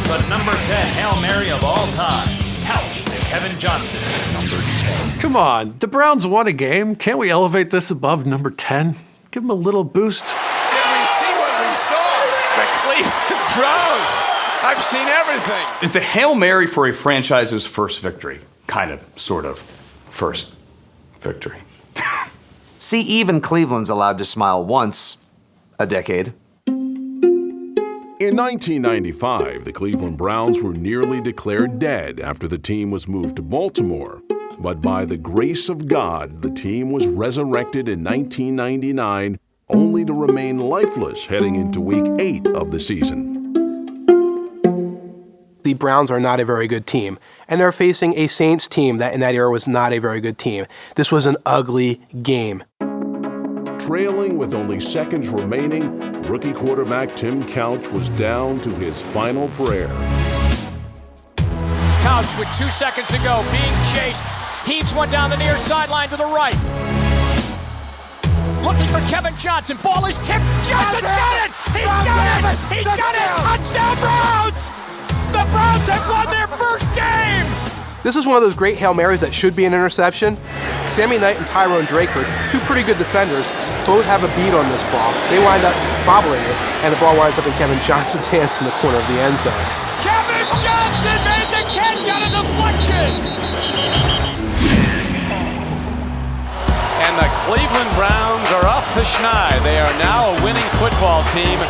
the number 10 Hail Mary of all time. Couch to Kevin Johnson, number 10. Come on, the Browns won a game. Can't we elevate this above number 10? Give them a little boost. Did we see what we saw? The Cleveland Browns. I've seen everything. It's a Hail Mary for a franchise's first victory. Kind of, sort of, first victory. See, even Cleveland's allowed to smile once a decade. In 1995, the Cleveland Browns were nearly declared dead after the team was moved to Baltimore. But by the grace of God, the team was resurrected in 1999, only to remain lifeless heading into Week 8 of the season. The Browns are not a very good team, and they're facing a Saints team that in that era was not a very good team. This was an ugly game. Trailing with only seconds remaining, rookie quarterback Tim Couch was down to his final prayer. Couch with 2 seconds to go, being chased. Heaves one down the near sideline to the right. Looking for Kevin Johnson. Ball is tipped. Johnson's got it! He's got it! He's got it! Touchdown Browns! The Browns have won their first game! This is one of those great Hail Marys that should be an interception. Sammy Knight and Tyrone Drakeford, two pretty good defenders, both have a beat on this ball. They wind up bobbling it, and the ball winds up in Kevin Johnson's hands in the corner of the end zone. Kevin Johnson made the catch on a deflection! And the Cleveland Browns are off the schneid. They are now a winning football team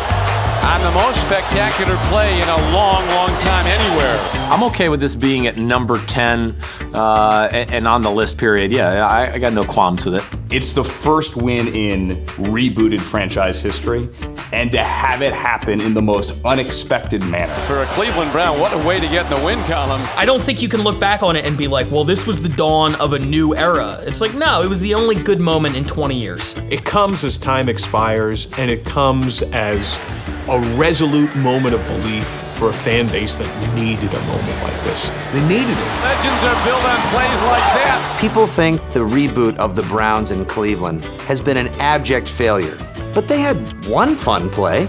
on the most spectacular play in a long, long time anywhere. I'm okay with this being at number 10 and on the list, period. Yeah, I got no qualms with it. It's the first win in rebooted franchise history, and to have it happen in the most unexpected manner. For a Cleveland Brown, what a way to get in the win column. I don't think you can look back on it and be like, well, this was the dawn of a new era. It's like, no, it was the only good moment in 20 years. It comes as time expires, and it comes as a resolute moment of belief for a fan base that needed a moment like this. They needed it. Legends are built on plays like that. People think the reboot of the Browns in Cleveland has been an abject failure. But they had one fun play.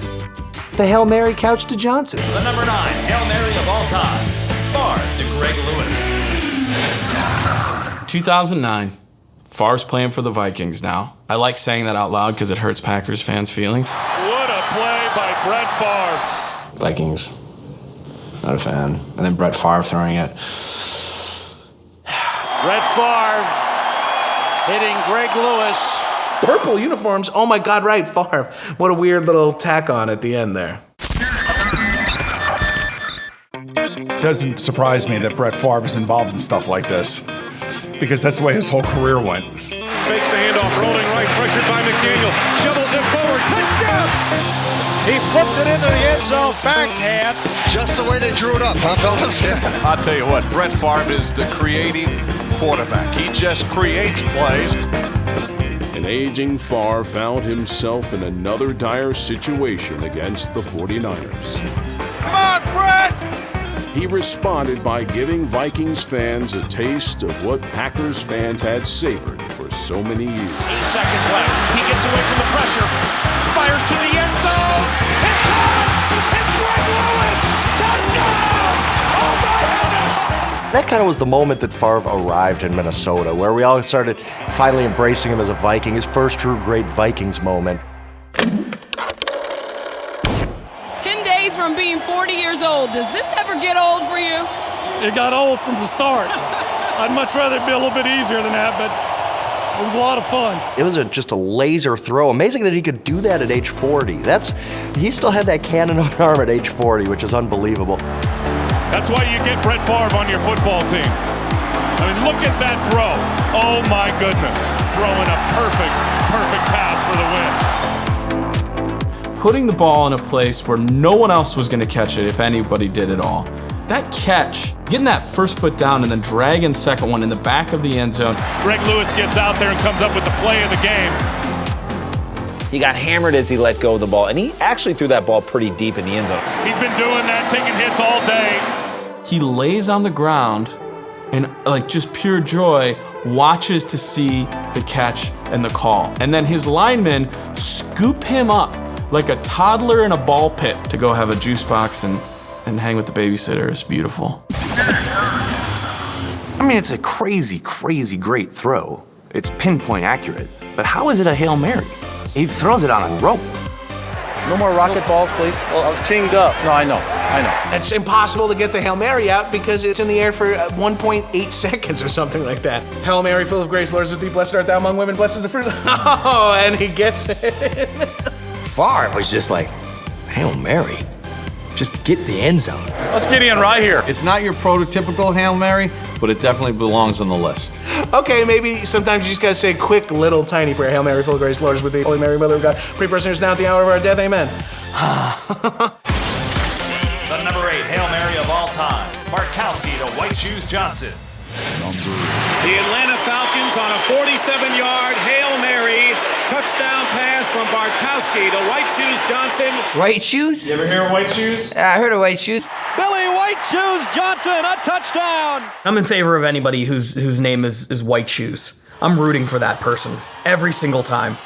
The Hail Mary couch to Johnson. The number 9 Hail Mary of all time. Favre to Greg Lewis. 2009. Favre's playing for the Vikings now. I like saying that out loud because it hurts Packers fans' feelings. What a play by Brett Favre. Vikings. Not a fan. And then Brett Favre throwing it. Brett Favre hitting Greg Lewis. Purple uniforms. Oh my God, right, Favre. What a weird little tack on at the end there. Doesn't surprise me that Brett Favre is involved in stuff like this, because that's the way his whole career went. Fakes the handoff, rolling right, pressured by McDaniel. Shovels it forward, touchdown! He flipped it into the end zone, backhand. Just the way they drew it up, huh, fellas? Yeah. I'll tell you what, Brett Favre is the creative quarterback. He just creates plays. An aging Favre found himself in another dire situation against the 49ers. Come on, Brett! He responded by giving Vikings fans a taste of what Packers fans had savored for so many years. 8 seconds left. He gets away from the pressure. Fires to the end zone. It's caught! It's Greg Lewis! Touchdown! Oh my goodness! That kind of was the moment that Favre arrived in Minnesota, where we all started finally embracing him as a Viking, his first true great Vikings moment. 10 days from being 40 years old. Does this ever get old for you? It got old from the start. I'd much rather it be a little bit easier than that, but it was a lot of fun. It was just a laser throw. Amazing that he could do that at age 40. He still had that cannon of an arm at age 40, which is unbelievable. That's why you get Brett Favre on your football team. I mean, look at that throw. Oh my goodness. Throwing a perfect pass for the win. Putting the ball in a place where no one else was going to catch it if anybody did at all. That catch, getting that first foot down and then dragging second one in the back of the end zone. Greg Lewis gets out there and comes up with the play of the game. He got hammered as he let go of the ball, and he actually threw that ball pretty deep in the end zone. He's been doing that, taking hits all day. He lays on the ground and, like, just pure joy, watches to see the catch and the call. And then his linemen scoop him up like a toddler in a ball pit to go have a juice box and and hang with the babysitter is beautiful. I mean, it's a crazy, crazy great throw. It's pinpoint accurate. But how is it a Hail Mary? He throws it on a rope. No more rocket balls, please. Well, I was chained up. No, I know. It's impossible to get the Hail Mary out because it's in the air for 1.8 seconds or something like that. Hail Mary, full of grace, Lord is with thee. Blessed art thou among women. Blessed is the fruit of the... Oh, and he gets it. Favre was just like, Hail Mary. Just get the end zone. Let's get in right here. It's not your prototypical Hail Mary, but it definitely belongs on the list. Okay, maybe sometimes you just gotta say a quick, little, tiny prayer. Hail Mary, full of grace, Lord is with thee. Holy Mary, Mother of God, pray for us sinners now at the hour of our death. Amen. The number 8 Hail Mary of all time, Bartkowski to White Shoes Johnson. The Atlanta Falcons on a 47-yard Hail Mary touchdown pass from Bartkowski to White Shoes Johnson. White Shoes? You ever hear of White Shoes? I heard of White Shoes. Billy White Shoes Johnson, a touchdown! I'm in favor of anybody whose name is White Shoes. I'm rooting for that person every single time.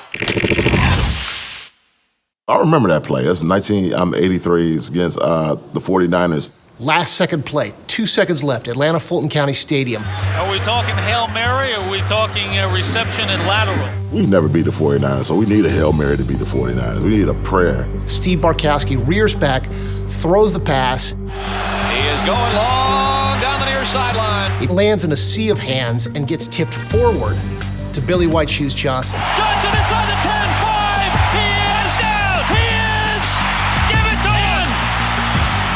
I remember that play. It's 1983 against the 49ers. Last second play, 2 seconds left, Atlanta Fulton County Stadium. Are we talking Hail Mary or are we talking reception and lateral? We never beat the 49ers, so we need a Hail Mary to beat the 49ers. We need a prayer. Steve Bartkowski rears back, throws the pass. He is going long down the near sideline. He lands in a sea of hands and gets tipped forward to Billy White Shoes Johnson. Johnson inside the 10, 5, he is down, he is, give it to him,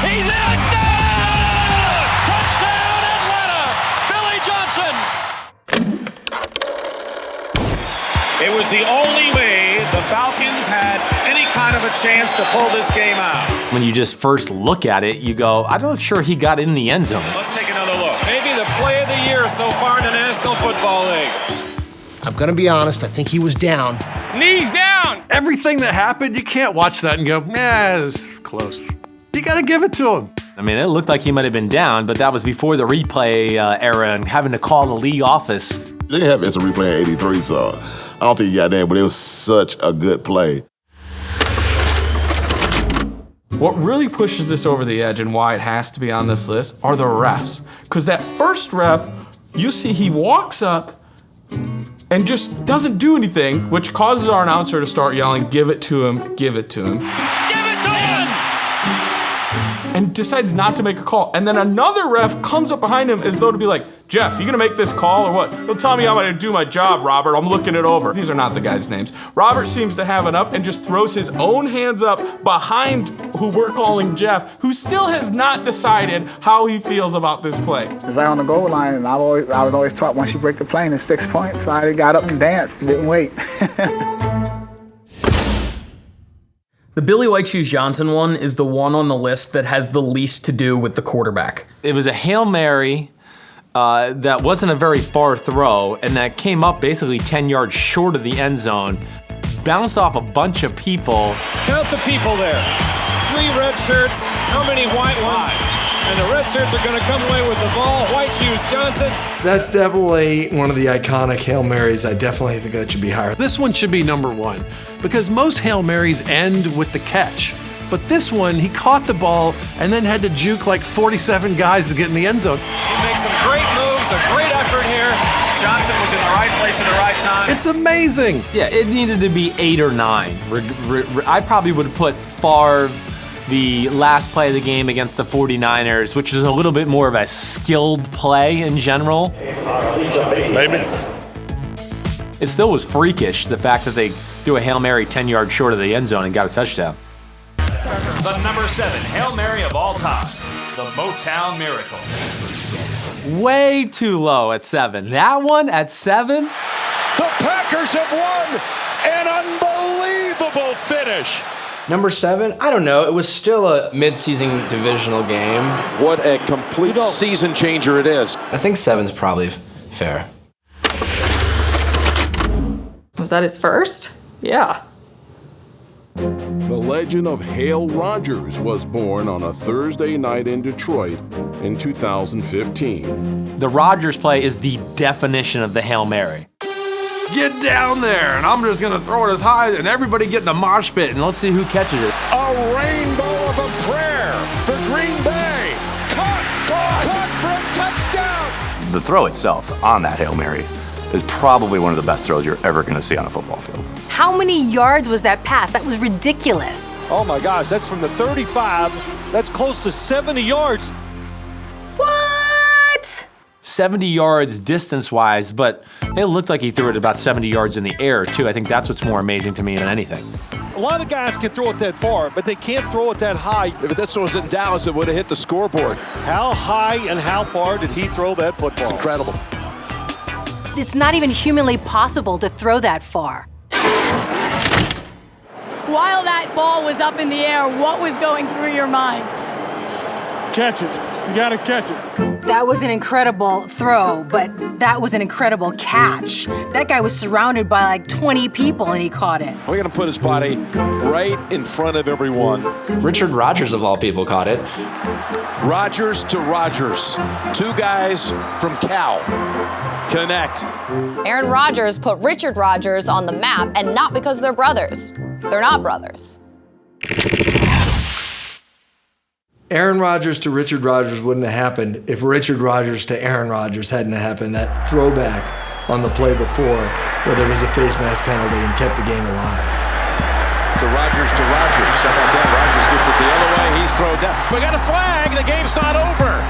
he's in, it's down, touchdown Atlanta, Billy Johnson. It was the only way the Falcons had any kind of a chance to pull this game out. When you just first look at it, you go, I'm not sure he got in the end zone. Let's take another look. Maybe the play of the year so far in the National Football League. I'm gonna be honest, I think he was down. Knees down! Everything that happened, you can't watch that and go, it's close. You gotta give it to him. I mean, it looked like he might have been down, but that was before the replay era and having to call the league office. They didn't have instant replay in 83, so I don't think he got there, but it was such a good play. What really pushes this over the edge and why it has to be on this list are the refs. Because that first ref, you see he walks up and just doesn't do anything, which causes our announcer to start yelling, give it to him, give it to him. Give it to him! And decides not to make a call. And then another ref comes up behind him as though to be like, Jeff, you gonna make this call or what? Don't tell me I'm gonna do my job, Robert. I'm looking it over. These are not the guys' names. Robert seems to have enough and just throws his own hands up behind who we're calling Jeff, who still has not decided how he feels about this play. It's right on the goal line, and I was always taught once you break the plane, it's 6 points. So I got up and danced, didn't wait. The Billy White Shoes Johnson one is the one on the list that has the least to do with the quarterback. It was a Hail Mary that wasn't a very far throw, and that came up basically 10 yards short of the end zone, bounced off a bunch of people. Count the people there. 3 red shirts, how many white ones? And the red shirts are going to come away with the ball. White Shoes Johnson. That's definitely one of the iconic Hail Marys. I definitely think that should be higher. This one should be number 1 because most Hail Marys end with the catch. But this one, he caught the ball and then had to juke like 47 guys to get in the end zone. He makes some great moves, a great effort here. Johnson was in the right place at the right time. It's amazing. Yeah, it needed to be 8 or 9. I probably would have put Favre the last play of the game against the 49ers, which is a little bit more of a skilled play in general. Maybe. It still was freakish, the fact that they threw a Hail Mary 10 yards short of the end zone and got a touchdown. The number 7 Hail Mary of all time, the Motown Miracle. Way too low at 7. That one at 7? The Packers have won an unbelievable finish. Number 7, I don't know. It was still a mid-season divisional game. What a complete season changer it is. I think 7's probably fair. Was that his first? Yeah. The legend of Hale Rodgers was born on a Thursday night in Detroit in 2015. The Rodgers play is the definition of the Hail Mary. Get down there, and I'm just gonna throw it as high, and everybody get in the mosh pit, And let's see who catches it. A rainbow of a prayer for Green Bay. The throw itself on that Hail Mary is probably one of the best throws you're ever going to see on a football field. How many yards was that pass? That was ridiculous. Oh my gosh, that's from the 35. That's close to 70 yards. What? 70 yards distance-wise, but it looked like he threw it about 70 yards in the air, too. I think that's what's more amazing to me than anything. A lot of guys can throw it that far, but they can't throw it that high. If this was in Dallas, it would have hit the scoreboard. How high and how far did he throw that football? Incredible. It's not even humanly possible to throw that far. While that ball was up in the air, what was going through your mind? Catch it. You gotta catch it. That was an incredible throw, but that was an incredible catch. That guy was surrounded by like 20 people and he caught it. We're gonna put his body right in front of everyone. Richard Rodgers, of all people, caught it. Rodgers to Rodgers. Two guys from Cal. Connect. Aaron Rodgers put Richard Rodgers on the map, and not because they're brothers. They're not brothers. Aaron Rodgers to Richard Rodgers wouldn't have happened if Richard Rodgers to Aaron Rodgers hadn't happened. That throwback on the play before where there was a face mask penalty and kept the game alive. To Rodgers. How about that? Rodgers gets it the other way. He's thrown down. We got a flag. The game's not over.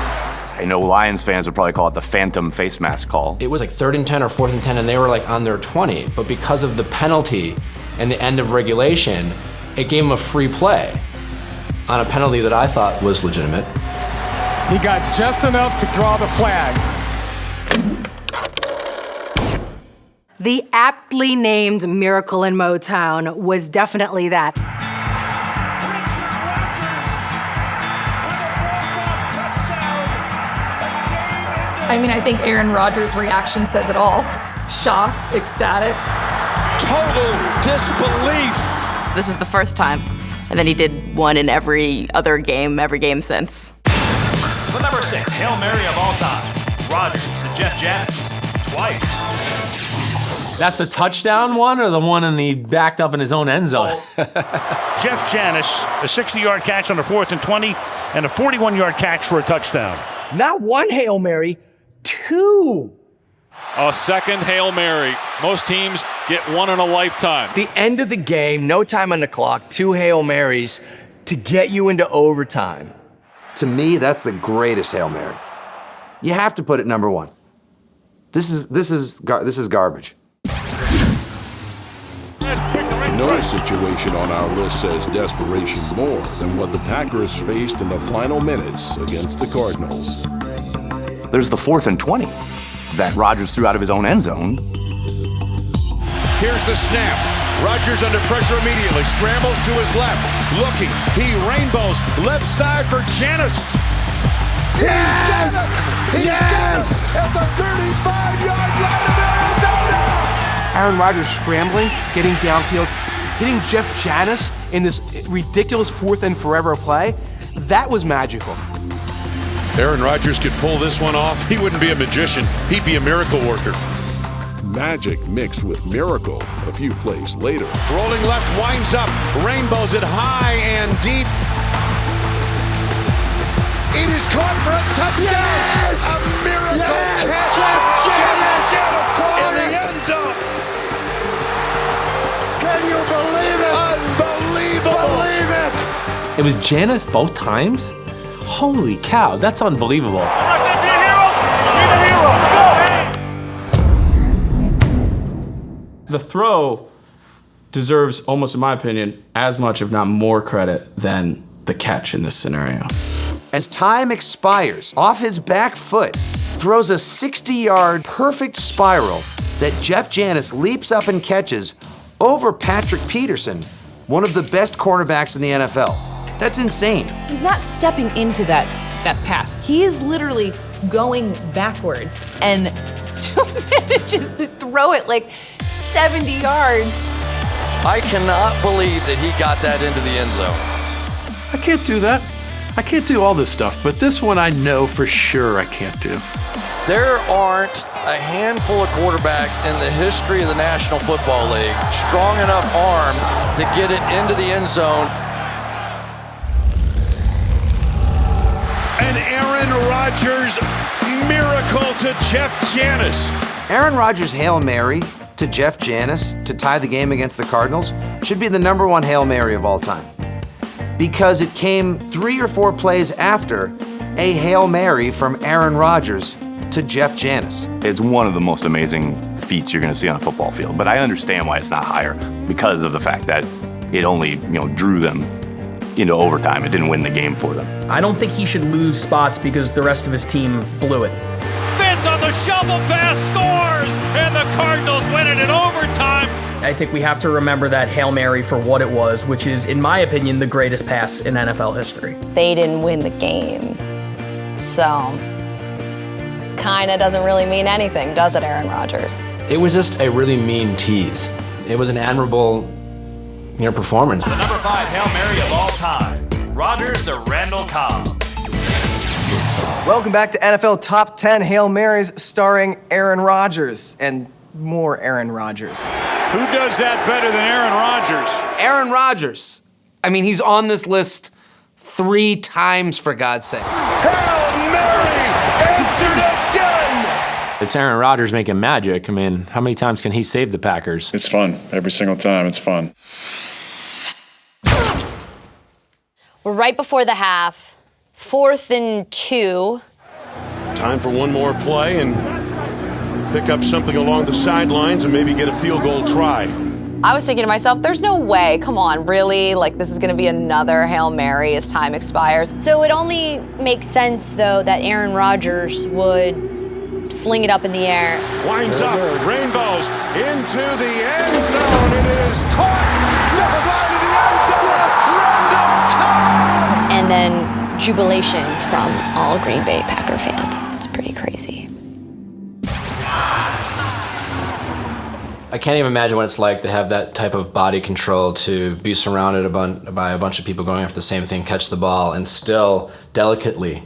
I know Lions fans would probably call it the phantom face mask call. It was like 3rd and 10 or 4th and 10, and they were like on their 20. But because of the penalty and the end of regulation, it gave them a free play on a penalty that I thought was legitimate. He got just enough to draw the flag. The aptly named Miracle in Motown was definitely that. I mean, I think Aaron Rodgers' reaction says it all. Shocked, ecstatic. Total disbelief. This is the first time. And then he did one in every game since. The number 6 Hail Mary of all time. Rodgers to Jeff Janis. Twice. That's the touchdown one or the one in the backed up in his own end zone? Jeff Janis, a 60-yard catch on a 4th and 20, and a 41-yard catch for a touchdown. Not one Hail Mary, 2. A second Hail Mary. Most teams get one in a lifetime. The end of the game, no time on the clock, 2 Hail Marys to get you into overtime. To me, that's the greatest Hail Mary. You have to put it number 1. This is garbage. No situation on our list says desperation more than what the Packers faced in the final minutes against the Cardinals. There's the 4th and 20 that Rodgers threw out of his own end zone. Here's the snap. Rodgers under pressure immediately. Scrambles to his left. Looking. He rainbows. Left side for Janis. Yes! Yes! At the 35-yard line of Arizona! Aaron Rodgers scrambling, getting downfield, hitting Jeff Janis in this ridiculous 4th and forever play. That was magical. Aaron Rodgers could pull this one off. He wouldn't be a magician. He'd be a miracle worker. Magic mixed with miracle a few plays later. Rolling left, winds up, rainbows it high and deep. It is caught for a touchdown. Yes! A miracle Yes! catch. Jeff Janis in the end zone. Can you believe it? Unbelievable. Believe it. It was Janis both times? Holy cow, that's unbelievable. The throw deserves, almost in my opinion, as much, if not more credit than the catch in this scenario. As time expires, off his back foot, throws a 60-yard perfect spiral that Jeff Janis leaps up and catches over Patrick Peterson, one of the best cornerbacks in the NFL. That's insane. He's not stepping into that pass. He is literally going backwards and still manages to throw it like 70 yards. I cannot believe that he got that into the end zone. I can't do that. I can't do all this stuff, but this one I know for sure I can't do. There aren't a handful of quarterbacks in the history of the National Football League strong enough arm to get it into the end zone. And Aaron Aaron Rodgers miracle to Jeff Janis. Aaron Rodgers' Hail Mary to Jeff Janis to tie the game against the Cardinals should be the #1 Hail Mary of all time, because it came 3 or 4 plays after a Hail Mary from Aaron Rodgers to Jeff Janis. It's one of the most amazing feats you're going to see on a football field, but I understand why it's not higher because of the fact that it only, drew them into overtime. It didn't win the game for them. I don't think he should lose spots because the rest of his team blew it. Fitz on the shovel pass scores, and the Cardinals win it in overtime. I think we have to remember that Hail Mary for what it was, which is, in my opinion, the greatest pass in NFL history. They didn't win the game. So, kinda doesn't really mean anything, does it, Aaron Rodgers? It was just a really mean tease. It was an admirable, performance. The number 5 Hail Mary of all time, Rodgers to Randall Cobb. Welcome back to NFL Top 10 Hail Marys starring Aaron Rodgers and more Aaron Rodgers. Who does that better than Aaron Rodgers? Aaron Rodgers. I mean, he's on this list 3 times, for God's sakes. Hail Mary answered again! It's Aaron Rodgers making magic. I mean, how many times can he save the Packers? It's fun. Every single time, it's fun. We're right before the half. 4th and 2. Time for one more play and pick up something along the sidelines and maybe get a field goal try. I was thinking to myself, there's no way, come on, really? Like, this is gonna be another Hail Mary as time expires. So it only makes sense, though, that Aaron Rodgers would sling it up in the air. Winds up, rainbows into the end zone. It is caught. Left side of the end zone. Randall Cobb. And then jubilation from all Green Bay Packer fans. It's pretty crazy. I can't even imagine what it's like to have that type of body control, to be surrounded by a bunch of people going after the same thing, catch the ball, and still delicately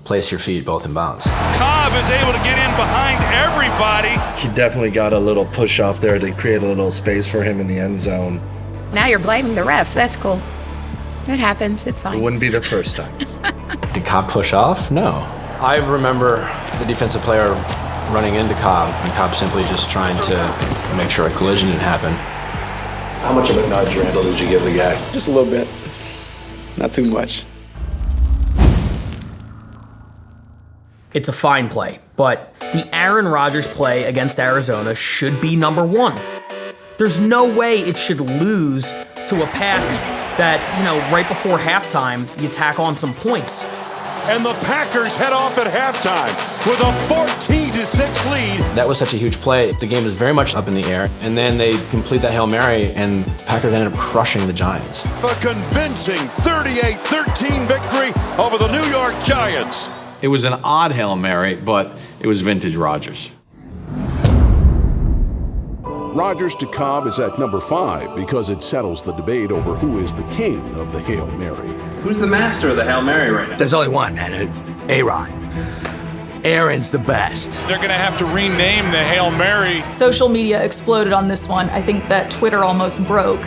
place your feet both in bounds. Cobb is able to get in behind everybody. He definitely got a little push off there to create a little space for him in the end zone. Now you're blaming the refs. That's cool. It happens. It's fine. It wouldn't be the first time. Did Cobb push off? No. I remember the defensive player running into Cobb, and Cobb simply just trying to make sure a collision didn't happen. How much of a nudge, Randall, did you give the guy? Just a little bit. Not too much. It's a fine play, but the Aaron Rodgers play against Arizona should be #1. There's no way it should lose to a pass that, right before halftime, you tack on some points. And the Packers head off at halftime with a 14-6 lead. That was such a huge play. The game was very much up in the air, and then they complete that Hail Mary, and the Packers ended up crushing the Giants. A convincing 38-13 victory over the New York Giants. It was an odd Hail Mary, but it was vintage Rodgers. Rodgers to Cobb is at number 5 because it settles the debate over who is the king of the Hail Mary. Who's the master of the Hail Mary right now? There's only one, and it's A-Rod. Aaron's the best. They're going to have to rename the Hail Mary. Social media exploded on this one. I think that Twitter almost broke,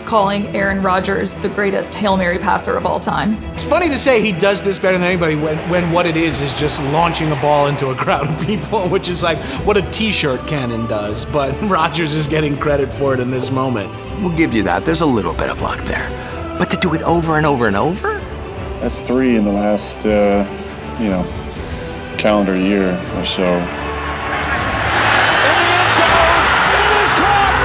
calling Aaron Rodgers the greatest Hail Mary passer of all time. It's funny to say he does this better than anybody when what it is just launching a ball into a crowd of people, which is like what a t-shirt cannon does, but Rodgers is getting credit for it in this moment. We'll give you that. There's a little bit of luck there. But to do it over and over and over? That's 3 in the last, calendar year or so. In the end zone, it is caught!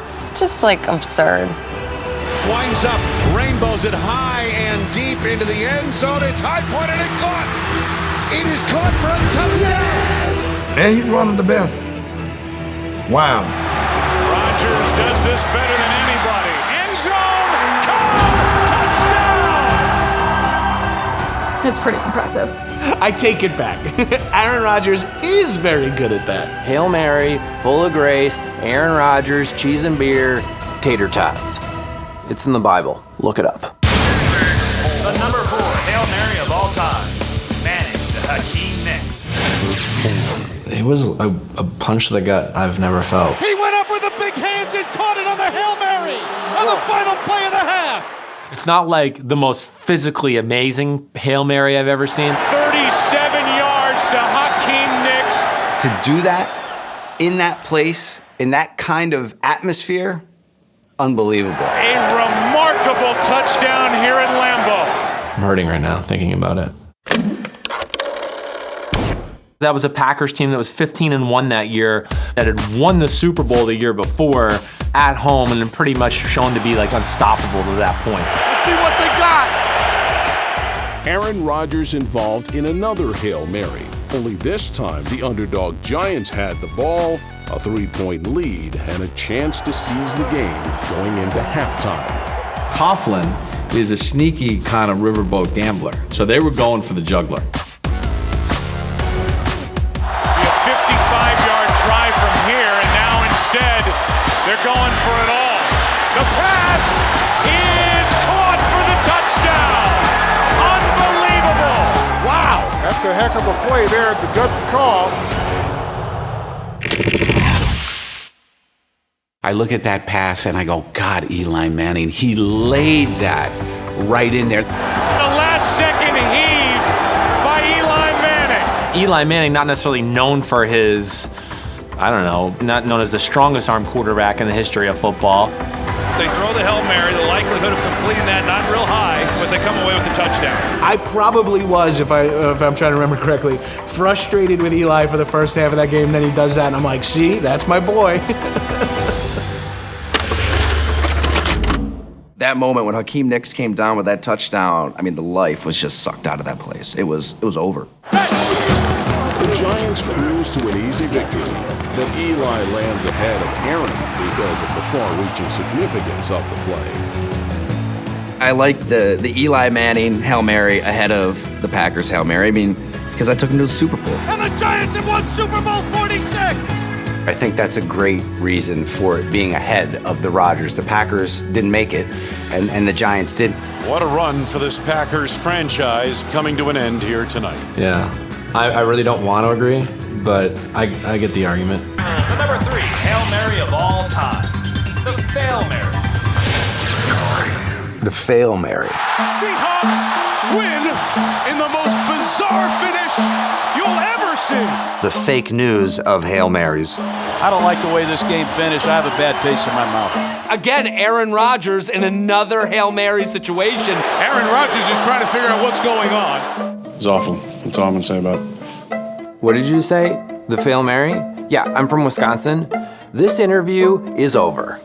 It's just like absurd. Winds up, rainbows it high and deep into the end zone. It's high pointed and caught. It is caught for a touchdown. And he's one of the best. Wow. Rodgers does this better than anybody. End zone, Cobb, touchdown! It's pretty impressive. I take it back. Aaron Rodgers is very good at that. Hail Mary, full of grace, Aaron Rodgers, cheese and beer, tater tots. It's in the Bible. Look it up. The number 4 Hail Mary of all time, Manning to Hakeem Nicks. It was a punch to the gut I've never felt. He went up with the big hands and caught it on the Hail Mary on the final play of the half. It's not like the most physically amazing Hail Mary I've ever seen. 37 yards to Hakeem Nicks. To do that in that place, in that kind of atmosphere, unbelievable. A remarkable touchdown here in Lambeau. I'm hurting right now thinking about it. That was a Packers team that was 15-1 that year, that had won the Super Bowl the year before at home and pretty much shown to be like unstoppable to that point. Let's see what they got. Aaron Rodgers involved in another Hail Mary. Only this time, the underdog Giants had the ball, a 3-point lead, and a chance to seize the game going into halftime. Coughlin is a sneaky kind of riverboat gambler, so they were going for the juggler. 55-yard try from here, and now instead, they're going for it all. The pass is caught for the touchdown. Unbelievable. Wow, that's a heck of a play there. It's a gutsy call. I look at that pass and I go, God, Eli Manning, he laid that right in there. The last second heave by Eli Manning. Eli Manning, not necessarily known for his, I don't know, not known as the strongest arm quarterback in the history of football. They throw the Hail Mary, the likelihood of completing that not real high, but they come away with the touchdown. I probably was, if I'm trying to remember correctly, frustrated with Eli for the first half of that game. Then he does that, and I'm like, see, that's my boy. That moment when Hakeem Nicks came down with that touchdown, I mean, the life was just sucked out of that place. It was over. The Giants cruise to an easy victory. Then Eli lands ahead of Aaron because of the far-reaching significance of the play. I like the Eli Manning Hail Mary ahead of the Packers Hail Mary. I mean, because I took him to the Super Bowl. And the Giants have won Super Bowl 46. I think that's a great reason for it being ahead of the Rodgers. The Packers didn't make it, and the Giants did. What a run for this Packers franchise coming to an end here tonight. Yeah, I really don't want to agree, but I get the argument. The number 3 Hail Mary of all time. The Fail Mary. The Fail Mary. Seahawks win in the most bizarre finish you'll ever see. The fake news of Hail Marys. I don't like the way this game finished. I have a bad taste in my mouth. Again, Aaron Rodgers in another Hail Mary situation. Aaron Rodgers is trying to figure out what's going on. It's awful. That's all I'm going to say about it. What did you say? The Fail Mary? Yeah, I'm from Wisconsin. This interview is over.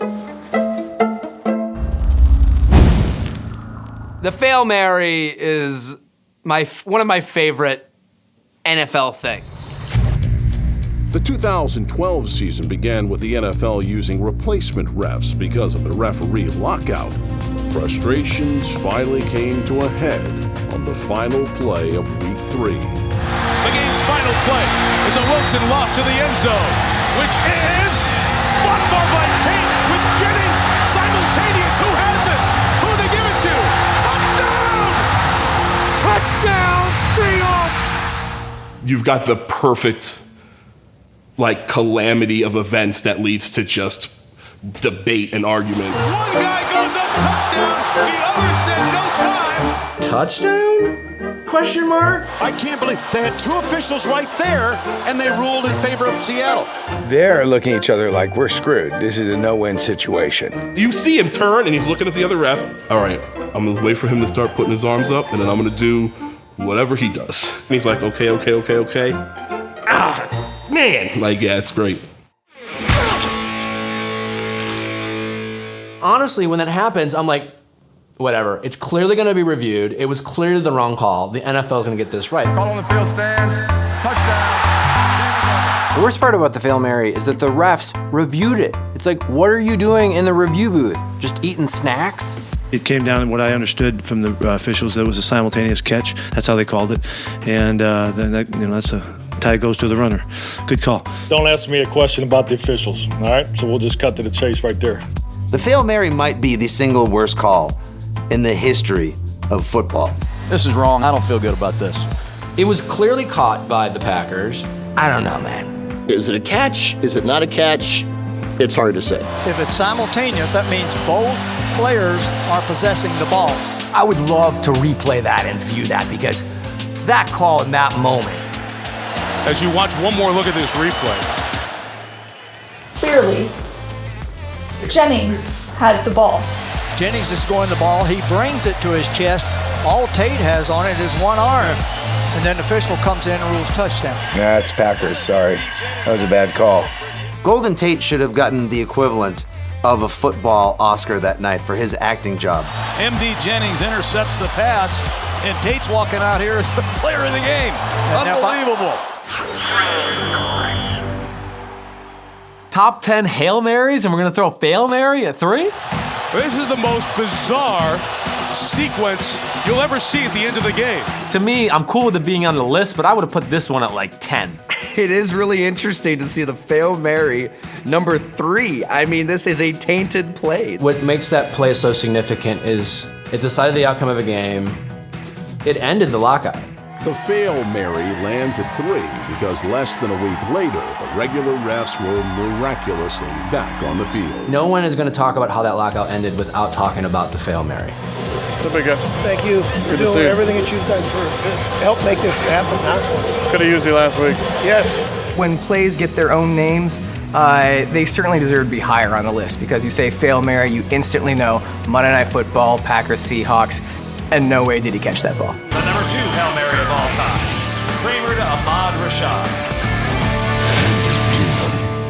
The Fail Mary is one of my favorite NFL things. The 2012 season began with the NFL using replacement refs because of the referee lockout. Frustrations finally came to a head on the final play of Week 3. The game's final play is a Wilson loft to the end zone, which is fought for by Tate with Janis simultaneous. Who has it? Who they give it to? Touchdown! Touchdown, Seahawks! You've got the perfect, calamity of events that leads to just debate and argument. One guy goes up, touchdown. The other said no time. Touchdown? Question mark? I can't believe they had 2 officials right there, and they ruled in favor of Seattle. They're looking at each other like we're screwed. This is a no-win situation. You see him turn, and he's looking at the other ref. All right, I'm going to wait for him to start putting his arms up, and then I'm going to do whatever he does. And he's like, okay. Ah, man. Yeah, it's great. Honestly, when that happens, I'm like, whatever. It's clearly going to be reviewed. It was clearly the wrong call. The NFL is going to get this right. Call on the field stands. Touchdown. The worst part about the Fail Mary is that the refs reviewed it. It's like, what are you doing in the review booth? Just eating snacks? It came down to what I understood from the officials that it was a simultaneous catch. That's how they called it. And then that's a tie goes to the runner. Good call. Don't ask me a question about the officials, all right? So we'll just cut to the chase right there. The Fail Mary might be the single worst call in the history of football. This is wrong. I don't feel good about this. It was clearly caught by the Packers. I don't know, man. Is it a catch? Is it not a catch? It's hard to say. If it's simultaneous, that means both players are possessing the ball. I would love to replay that and view that because that call in that moment. As you watch one more look at this replay. Clearly, Jennings has the ball. Jennings is scoring the ball. He brings it to his chest. All Tate has on it is one arm. And then the official comes in and rules touchdown. That's Packers, sorry. That was a bad call. Golden Tate should have gotten the equivalent of a football Oscar that night for his acting job. MD Jennings intercepts the pass, and Tate's walking out here as the player of the game. Unbelievable. Top 10 Hail Marys, and we're going to throw a Fail Mary at 3? This is the most bizarre sequence you'll ever see at the end of the game. To me, I'm cool with it being on the list, but I would have put this one at like 10. It is really interesting to see the Fail Mary number 3. I mean, this is a tainted play. What makes that play so significant is it decided the outcome of a game. It ended the lockout. The Fail Mary lands at 3 because less than a week later, the regular refs were miraculously back on the field. No one is going to talk about how that lockout ended without talking about the Fail Mary. No big guy. Thank you for doing everything that you've done to help make this happen, huh? Could have used you last week. Yes. When plays get their own names, they certainly deserve to be higher on the list because you say Fail Mary, you instantly know Monday Night Football, Packers, Seahawks, and no way did he catch that ball. The number 2 Hail Mary of all time, Kramer to Ahmad Rashad.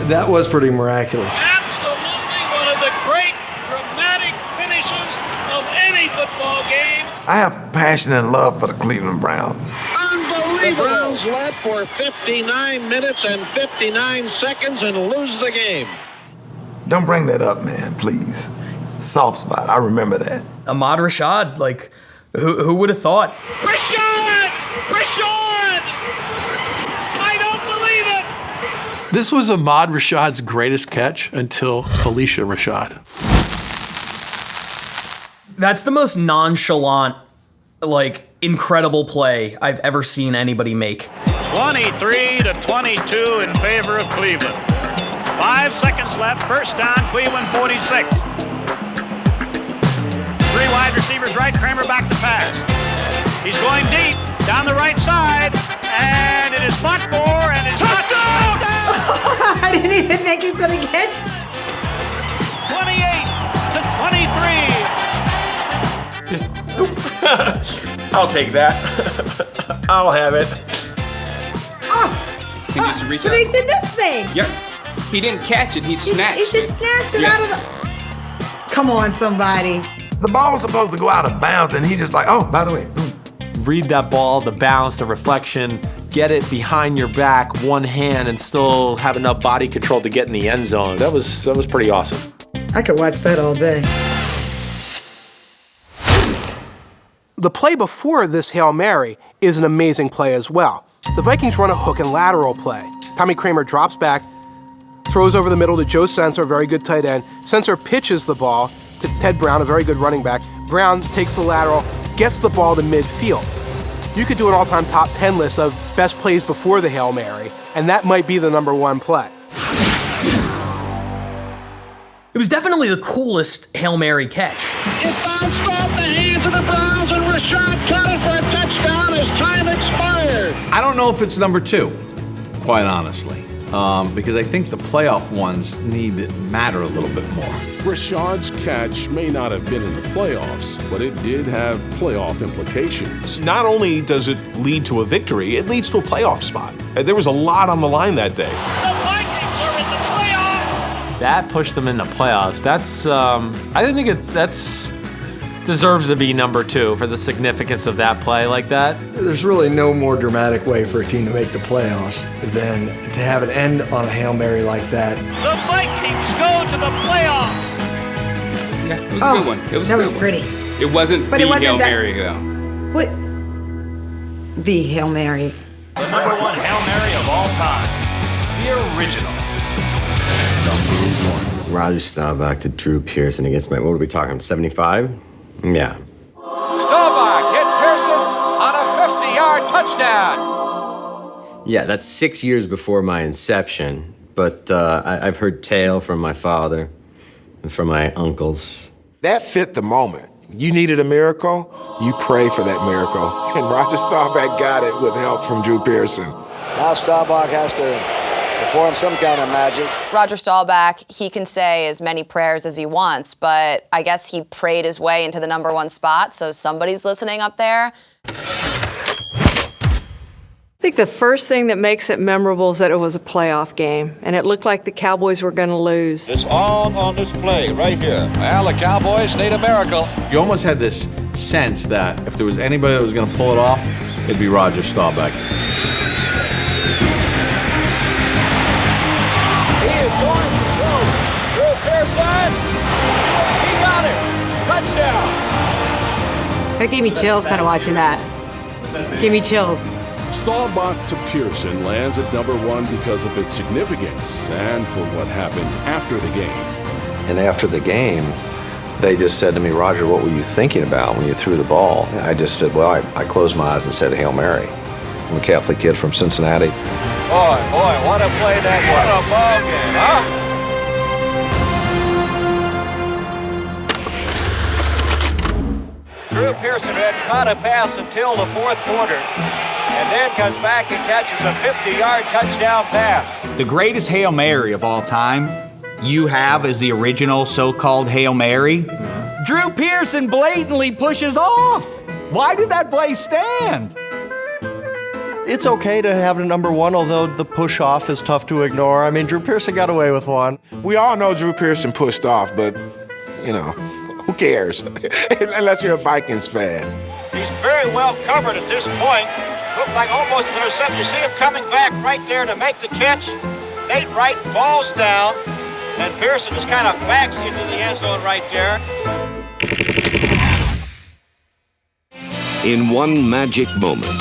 That was pretty miraculous. Absolutely one of the great dramatic finishes of any football game. I have passion and love for the Cleveland Browns. Unbelievable. The Browns led for 59 minutes and 59 seconds and lose the game. Don't bring that up, man, please. Soft spot, I remember that. Ahmad Rashad, like, who would have thought? Rashad! Rashad! I don't believe it! This was Ahmad Rashad's greatest catch until Felicia Rashad. That's the most nonchalant, like, incredible play I've ever seen anybody make. 23-22 in favor of Cleveland. 5 seconds left, first down, Cleveland 46. 3 wide receivers right, Kramer back to pass. He's going deep, down the right side, and it is fought for, and it's touchdown! I didn't even think he's gonna get 28-23. I'll take that. I'll have it. He just reached but out. He did this thing. Yep. He didn't catch it. He snatched it. He just snatched it out of the... Come on, somebody. The ball was supposed to go out of bounds, and he just like, oh, by the way, boom. Read that ball, the bounce, the reflection, get it behind your back, one hand, and still have enough body control to get in the end zone. That was pretty awesome. I could watch that all day. The play before this Hail Mary is an amazing play as well. The Vikings run a hook and lateral play. Tommy Kramer drops back, throws over the middle to Joe Sensor, a very good tight end. Sensor pitches the ball to Ted Brown, a very good running back. Brown takes the lateral, gets the ball to midfield. You could do an all-time top 10 list of best plays before the Hail Mary, and that might be the number 1 play. It was definitely the coolest Hail Mary catch. It bounced off the hands of the Browns, and Rashad caught it for a touchdown as time expired. I don't know if it's number 2, quite honestly, because I think the playoff ones matter a little bit more. Rashad's catch may not have been in the playoffs, but it did have playoff implications. Not only does it lead to a victory, it leads to a playoff spot. There was a lot on the line that day. The Vikings are in the playoffs. That pushed them in the playoffs. That's I think that's deserves to be number 2 for the significance of that play like that. There's really no more dramatic way for a team to make the playoffs than to have it end on a Hail Mary like that. The Vikings go to the playoffs. Yeah, it was a good one. It was that was pretty. It wasn't but the it wasn't Hail that, Mary, though. What? The Hail Mary. The number 1 Hail Mary of all time. The original. Rodgers back to Drew Pearson against what are we talking, 75? Yeah. Staubach hit Pearson on a 50-yard touchdown. Yeah, that's 6 years before my inception, but I've heard tale from my father and from my uncles. That fit the moment. You needed a miracle, you pray for that miracle. And Roger Staubach got it with help from Drew Pearson. Now Staubach has to perform some kind of magic. Roger Staubach, he can say as many prayers as he wants, but I guess he prayed his way into the #1 spot, so somebody's listening up there. I think the first thing that makes it memorable is that it was a playoff game, and it looked like the Cowboys were going to lose. It's all on display right here. Well, the Cowboys need a miracle. You almost had this sense that if there was anybody that was going to pull it off, it'd be Roger Staubach. He is going to throw. Drew Pearson. He got it. Touchdown. That gave me chills kind of watching that. Gave me chills. Staubach to Pearson lands at #1 because of its significance and for what happened after the game. And after the game, they just said to me, Roger, what were you thinking about when you threw the ball? I just said, well, I closed my eyes and said Hail Mary. I'm a Catholic kid from Cincinnati. Boy, what a play that was. What a ball game, huh? Drew Pearson had caught a pass until the fourth quarter, and then comes back and catches a 50-yard touchdown pass. The greatest Hail Mary of all time you have is the original so-called Hail Mary. Drew Pearson blatantly pushes off. Why did that play stand? It's okay to have a #1, although the push-off is tough to ignore. I mean, Drew Pearson got away with one. We all know Drew Pearson pushed off, but, you know, who cares? Unless you're a Vikings fan. He's very well covered at this point. Looked like almost an interception. You see him coming back right there to make the catch. Nate Wright falls down, and Pearson just kind of backs into the end zone right there. In one magic moment,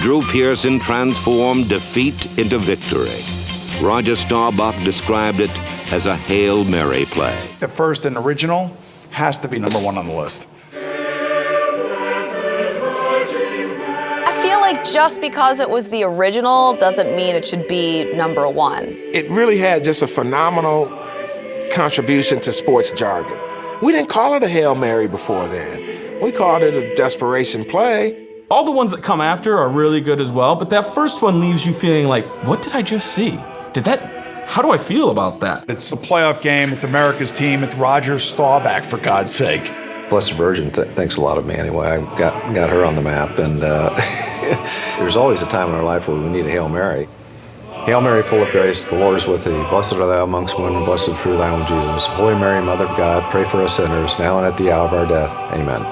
Drew Pearson transformed defeat into victory. Roger Staubach described it as a Hail Mary play. The first and original has to be #1 on the list. I feel like just because it was the original doesn't mean it should be #1. It really had just a phenomenal contribution to sports jargon. We didn't call it a Hail Mary before then. We called it a desperation play. All the ones that come after are really good as well, but that first one leaves you feeling like, what did I just see? How do I feel about that? It's the playoff game. It's America's team. It's Roger Staubach, for God's sake. Blessed Virgin thinks a lot of me anyway. I got her on the map, and there's always a time in our life where we need a Hail Mary. Hail Mary, full of grace, the Lord is with thee. Blessed art thou amongst women, blessed is the fruit of thy womb, Jesus. Holy Mary, Mother of God, pray for us sinners, now and at the hour of our death. Amen.